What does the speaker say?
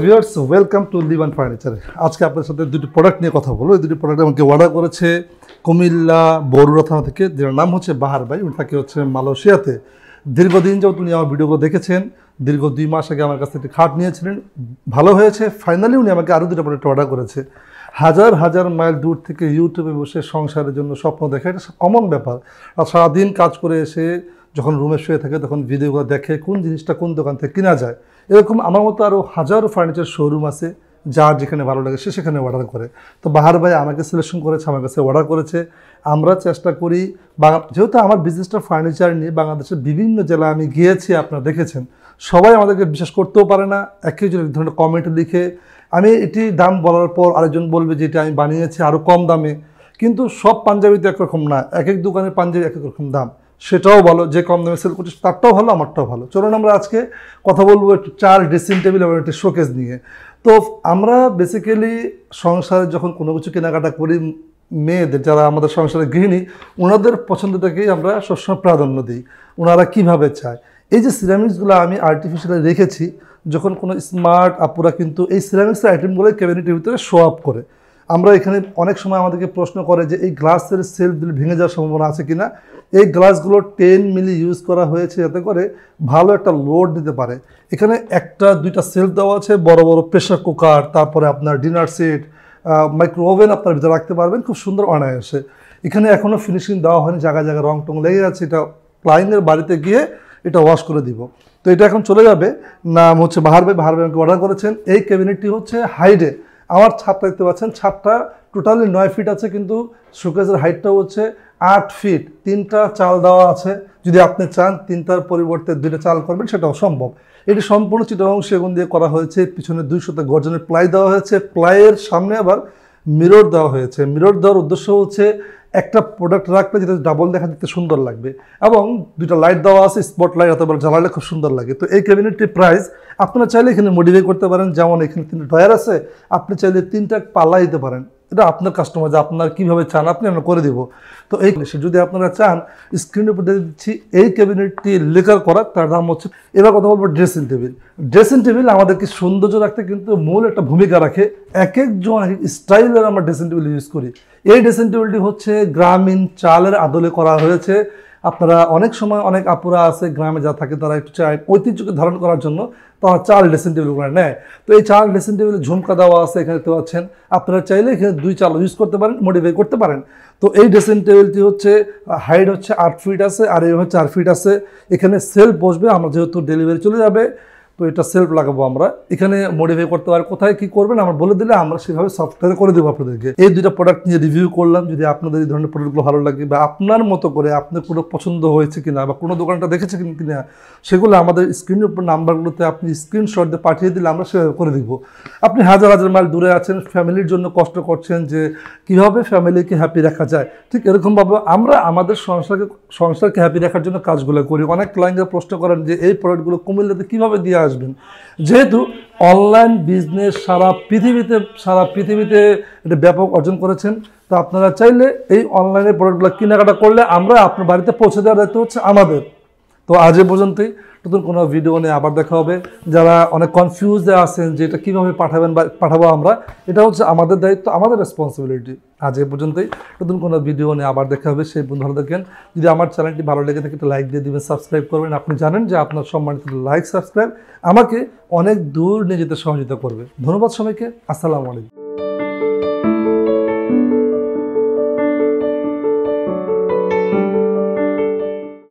Viewers welcome to Livan furniture. আজকে আপনার সাথে দুটি প্রোডাক্ট নিয়ে কথা বলবো। এই দুটি প্রোডাক্ট আমাকে অর্ডার করেছে কুমিল্লা বরুড়া থানা থেকে, যার নাম হচ্ছে বাহার ভাই। উনি থাকে হচ্ছে মালয়েশিয়াতে। দীর্ঘদিন যাবত উনি আমার ভিডিওগুলো দেখেছেন। দীর্ঘ 2 মাস আগে আমার কাছ থেকে খাট নিয়েছিলেন, ভালো হয়েছে। ফাইনালি উনি আমাকে আরও দুটো প্রোডাক্ট অর্ডার করেছে। হাজার হাজার মাইল দূর থেকে ইউটিউবে বসে সংসারের জন্য স্বপ্ন দেখা, এটা কমন ব্যাপার। আর সারাদিন কাজ করে এসে যখন রুমে শুয়ে থাকে তখন ভিডিওগুলো দেখে কোন জিনিসটা কোন দোকান থেকে কেনা যায়। এরকম আমার মতো আরও হাজারো ফার্নিচার শোরুম আছে, যার যেখানে ভালো লাগে সে সেখানে অর্ডার করে। তো বাহার ভাই আমাকে সিলেকশন করেছে, আমার কাছে অর্ডার করেছে। আমরা চেষ্টা করি, যেহেতু আমার বিজনেসটা ফার্নিচার নিয়ে বাংলাদেশের বিভিন্ন জেলায় আমি গিয়েছি, আপনারা দেখেছেন। সবাই আমাদেরকে বিশ্বাস করতেও পারে না, একজন এক ধরনের কমেন্ট লিখে। আমি এটি দাম বলার পর আরেকজন বলবে যে এটা আমি বানিয়েছি আরও কম দামে, কিন্তু সব পাঞ্জাবি তো একরকম না, এক এক দোকানের পাঞ্জাবি এক এক রকম দাম। সেটাও ভালো, যে কম দামে সেল করছে তারটাও ভালো, আমারটাও ভালো। চলুন আমরা আজকে কথা বলবো একটু 4 ড্রেসিং টেবিল এবং একটি শোকেস নিয়ে। তো আমরা বেসিক্যালি সংসারে যখন কোনো কিছু কেনাকাটা করি, মেয়েদের যারা আমাদের সংসারে গৃহিণী, ওনাদের পছন্দটাকেই আমরা সবসময় প্রাধান্য দিই। ওনারা কীভাবে চায়। এই যে সিরামিক্সগুলো আমি আর্টিফিশিয়ালি রেখেছি, যখন কোনো স্মার্ট আপুরা কিন্তু এই সিরামিক্সের আইটেমগুলো ক্যাবিনেটের ভিতরে শো আপ করে। আমরা এখানে অনেক সময় আমাদেরকে প্রশ্ন করে যে এই গ্লাসের সেলফগুলো ভেঙে যাওয়ার সম্ভাবনা আছে কিনা। এই গ্লাসগুলো 10 মিলি ইউজ করা হয়েছে যাতে করে ভালো একটা লোড নিতে পারে। এখানে একটা দুইটা সেলফ দেওয়া আছে, বড় বড় প্রেশার কুকার, তারপরে আপনার ডিনার সেট, মাইক্রো ওভেন আপনার ভিতরে রাখতে পারবেন খুব সুন্দর অনায়াসে। এখানে এখনও ফিনিশিং দেওয়া হয়নি, জায়গায় জায়গায় রং টং লেগে যাচ্ছে। এটা ক্লায়েন্টের বাড়িতে গিয়ে এটা ওয়াশ করে দিব। তো এটা এখন চলে যাবে। নাম হচ্ছে বাহার ভাই। বাহার ভাই আমাকে অর্ডার করেছেন। এই ক্যাবিনেটটি হচ্ছে হাইডে। আমার ছাদটা দেখতে পাচ্ছেন, ছাদটা টোটালি 9 ফিট আছে, কিন্তু শোকেসের হাইটটাও হচ্ছে 8 ফিট। 3টা চাল দেওয়া আছে, যদি আপনি চান 3টার পরিবর্তে 2টা চাল করবেন সেটাও সম্ভব। এটি সম্পূর্ণ চিটাগং সেগুন দিয়ে করা হয়েছে। পিছনে 200 গর্জনের প্লাই দেওয়া হয়েছে। প্লাইয়ের সামনে আবার মিরর দেওয়া হয়েছে। মিরর দেওয়ার উদ্দেশ্য হচ্ছে একটা প্রোডাক্ট রাখলে যেটা ডাবল দেখা দিতে সুন্দর লাগবে, এবং 2টা লাইট দেওয়া আছে, স্পট লাইট অথবা জ্বালালে খুব সুন্দর লাগে। তো এই ক্যাবিনেটটির প্রাইস আপনারা চাইলে এখানে মডিফাই করতে পারেন। যেমন এখানে 3টা ডয়ার আছে, আপনি চাইলে 3টা পাল্লা দিতে পারেন। এটা আপনার কাস্টমার, যে আপনার কীভাবে চান আপনি আমরা করে দিব। তো এই যদি আপনারা চান, স্ক্রিনের উপর দিয়ে দিচ্ছি এই ক্যাবিনেটটি লেকার করা, তার দাম হচ্ছে। এবার কথা বলবো ড্রেসিং টেবিল। ড্রেসিং টেবিল আমাদেরকে সৌন্দর্য রাখতে কিন্তু মূল একটা ভূমিকা রাখে। এক একজন এক স্টাইলের আমরা ড্রেসিং টেবিল ইউজ করি। এই ড্রেসিং টেবিলটি হচ্ছে গ্রামীণ চালের আদলে করা হয়েছে। আপনারা অনেক সময় অনেক আপুরা আছে গ্রামে যা থাকে, তারা একটু চায় ঐতিহ্যকে ধারণ করার জন্য তারা চাল ড্রেসিং টেবিলগুলো নেয়। তো এই চাল ড্রেসিং টেবিলে ঝুমকা দেওয়া আছে, এখানে দেখতে পাচ্ছেন। আপনারা চাইলে এখানে 2 চাল ইউজ করতে পারেন, মডিফাই করতে পারেন। তো এই ড্রেসিং টেবিলটি হচ্ছে হাইট হচ্ছে 8 ফিট আছে, আর এই হচ্ছে 4 ফিট আছে। এখানে সেলফ বসবে, আমরা যেহেতু ডেলিভারি চলে যাবে তো এটা সেলফ লাগাবো আমরা। এখানে মডিফাই করতে পারি, কোথায় কি করবেন আমরা বলে দিলে আমরা সেভাবে সফটওয়্যারে করে দেবো আপনাদেরকে। এই 2টা প্রোডাক্ট নিয়ে রিভিউ করলাম। যদি আপনাদের এই ধরনের প্রোডাক্টগুলো ভালো লাগে বা আপনার মতো করে আপনার কোনো পছন্দ হয়েছে কিনা বা কোনো দোকানটা দেখেছে কিনা, সেগুলো আমাদের স্ক্রিনের উপর নাম্বারগুলোতে আপনি স্ক্রিনশট দিয়ে পাঠিয়ে দিলে আমরা সেভাবে করে দিব। আপনি হাজার হাজার মাইল দূরে আছেন, ফ্যামিলির জন্য কষ্ট করছেন যে কীভাবে ফ্যামিলিকে হ্যাপি রাখা যায়, ঠিক এরকমভাবে আমরা আমাদের সংসারকে হ্যাপি রাখার জন্য কাজগুলো করি। অনেক ক্লায়েন্টরা প্রশ্ন করেন যে এই প্রোডাক্টগুলো কুমিল্লাতে কীভাবে দিয়ে আসবেন। যেহেতু অনলাইন বিজনেস সারা পৃথিবীতে এটা ব্যাপক অর্জন করেছেন, তো আপনারা চাইলে এই অনলাইনে প্রোডাক্টগুলো কেনাকাটা করলে আমরা আপনার বাড়িতে পৌঁছে দেওয়ার দায়িত্ব হচ্ছে আমাদের। তো আজ এ পর্যন্তই। নতুন কোনো ভিডিও নিয়ে আবার দেখা হবে। যারা অনেক কনফিউজে আছেন যে এটা কীভাবে পাঠাবেন বা পাঠাবো আমরা, এটা হচ্ছে আমাদের দায়িত্ব, আমাদের রেসপন্সিবিলিটি। আজ এ পর্যন্তই। নতুন কোনো ভিডিও নিয়ে আবার দেখা হবে। সেই বন্ধু ভালো থাকেন। যদি আমার চ্যানেলটি ভালো লেগে থাকে একটা লাইক দিয়ে দিবেন, সাবস্ক্রাইব করবেন। আপনি জানেন যে আপনার সম্মানিত লাইক সাবস্ক্রাইব আমাকে অনেক দূর নিয়ে যেতে সহযোগিতা করবে। ধন্যবাদ সবাইকে। আসসালামু আলাইকুম।